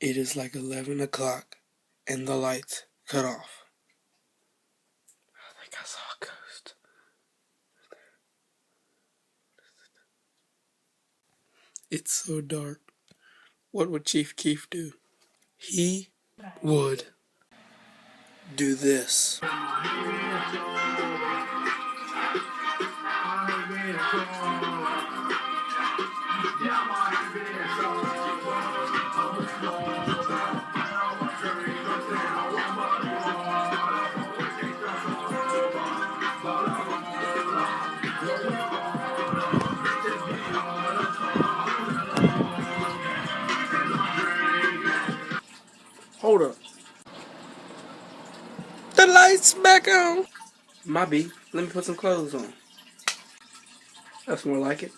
It is like 11 o'clock and the lights cut off. I think I saw a ghost. It's so dark. What would Chief Keef do? He would do this. Hold up. The lights back on. My B. Let me put some clothes on. That's more like it.